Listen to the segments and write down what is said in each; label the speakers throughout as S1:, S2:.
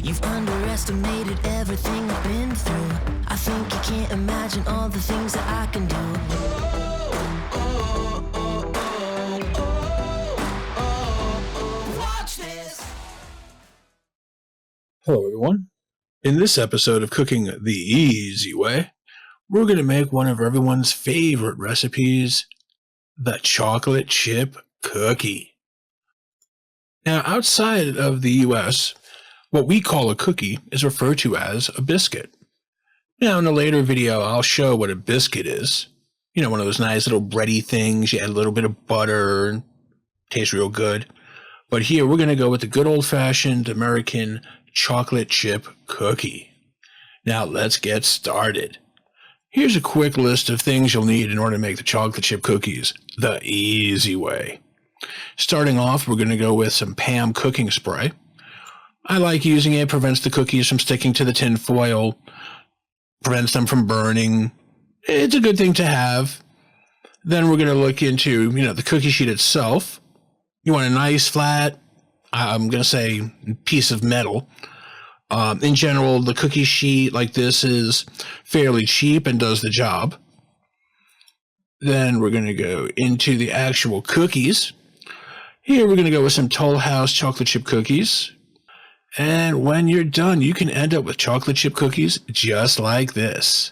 S1: You've underestimated everything I've been through. I think you can't imagine all the things that I can do. Watch this.
S2: Hello everyone. In this episode of Cooking the Easy Way, we're going to make one of everyone's favorite recipes, the chocolate chip cookie. Now, outside of the US, what we call a cookie is referred to as a biscuit. Now, in a later video, I'll show what a biscuit is. You know, one of those nice little bready things. You add a little bit of butter and tastes real good. But here, we're going to go with the good old-fashioned American chocolate chip cookie. Now, let's get started. Here's a quick list of things you'll need in order to make the chocolate chip cookies the easy way. Starting off, we're going to go with some Pam cooking spray. I like using it. Prevents the cookies from sticking to the tin foil, prevents them from burning. It's a good thing to have. Then we're going to look into, the cookie sheet itself. You want a nice flat, I'm going to say, piece of metal. In general, the cookie sheet like this is fairly cheap and does the job. Then we're going to go into the actual cookies. Here we're going to go with some Toll House chocolate chip cookies. And when you're done, you can end up with chocolate chip cookies just like this.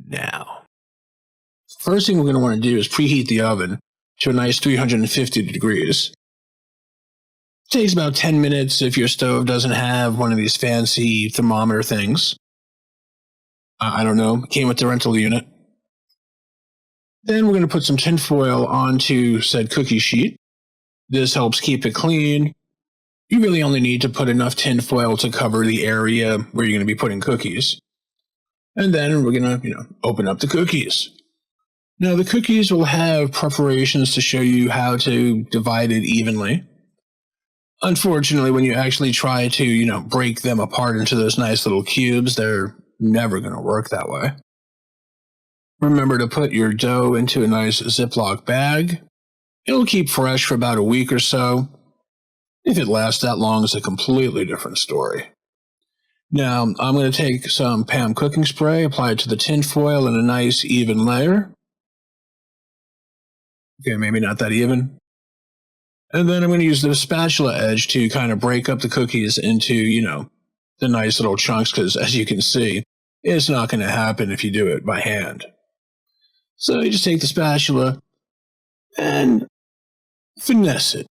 S2: Now, first thing we're going to want to do is preheat the oven to a nice 350 degrees. It takes about 10 minutes if your stove doesn't have one of these fancy thermometer things. I don't know, came with the rental unit. Then we're going to put some tin foil onto said cookie sheet. This helps keep it clean. You really only need to put enough tin foil to cover the area where you're going to be putting cookies. And then we're going to, open up the cookies. Now, the cookies will have preparations to show you how to divide it evenly. Unfortunately, when you actually try to, break them apart into those nice little cubes, they're never going to work that way. Remember to put your dough into a nice Ziploc bag. It'll keep fresh for about a week or so. If it lasts that long, it's a completely different story. Now, I'm going to take some Pam cooking spray, apply it to the tin foil in a nice even layer. Okay, maybe not that even. And then I'm going to use the spatula edge to kind of break up the cookies into, the nice little chunks, because as you can see, it's not going to happen if you do it by hand. So you just take the spatula and finesse it.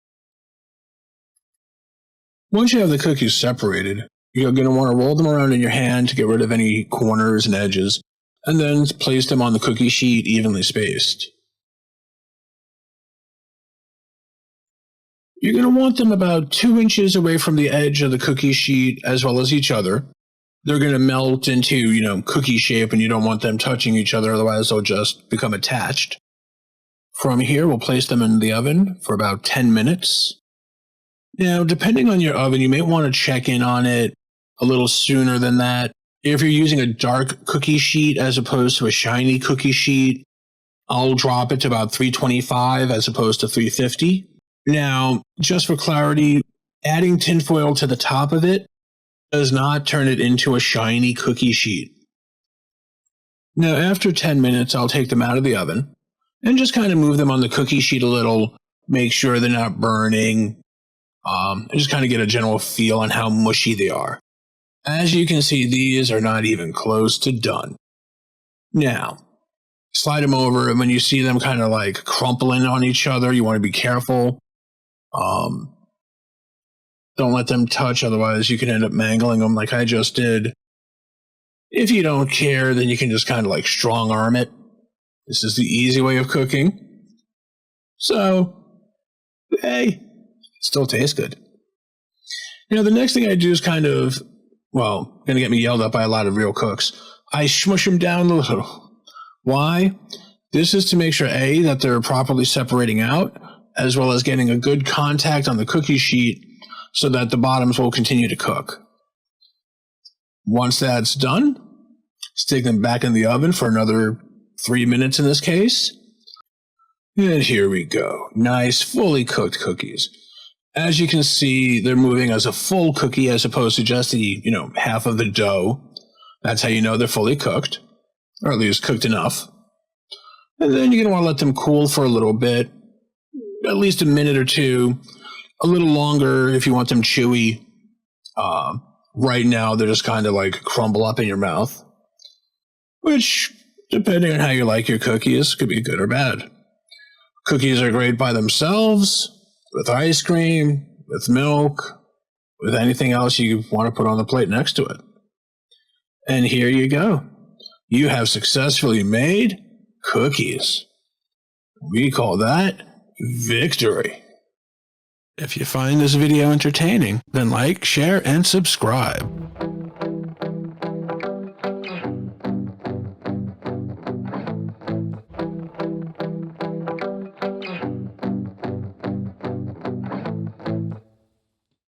S2: Once you have the cookies separated, you're going to want to roll them around in your hand to get rid of any corners and edges, and then place them on the cookie sheet evenly spaced. You're going to want them about 2 inches away from the edge of the cookie sheet as well as each other. They're going to melt into, cookie shape, and you don't want them touching each other, otherwise they'll just become attached. From here, we'll place them in the oven for about 10 minutes. Now, depending on your oven, you may want to check in on it a little sooner than that. If you're using a dark cookie sheet as opposed to a shiny cookie sheet, I'll drop it to about 325 as opposed to 350. Now, just for clarity, adding tinfoil to the top of it does not turn it into a shiny cookie sheet. Now, after 10 minutes, I'll take them out of the oven and just kind of move them on the cookie sheet a little, make sure they're not burning, and just kind of get a general feel on how mushy they are. As you can see, these are not even close to done. Now, slide them over, and when you see them kind of like crumpling on each other, you want to be careful. Don't let them touch, otherwise you can end up mangling them like I just did. If you don't care, then you can just kind of like strong arm it. This is the easy way of cooking. So, hey, still tastes good. The next thing I do is kind of, going to get me yelled at by a lot of real cooks. I smush them down a little. Why? This is to make sure, A, that they're properly separating out, as well as getting a good contact on the cookie sheet so that the bottoms will continue to cook. Once that's done, stick them back in the oven for another 3 minutes in this case. And here we go. Nice, fully cooked cookies. As you can see, they're moving as a full cookie as opposed to just the, half of the dough. That's how you know they're fully cooked, or at least cooked enough. And then you're going to want to let them cool for a little bit, at least a minute or two, a little longer if you want them chewy. Right now, they're just kind of like crumble up in your mouth, which, depending on how you like your cookies, could be good or bad. Cookies are great by themselves, with ice cream, with milk, with anything else you want to put on the plate next to it. And here you go. You have successfully made cookies. We call that victory. If you find this video entertaining, then like, share, and subscribe.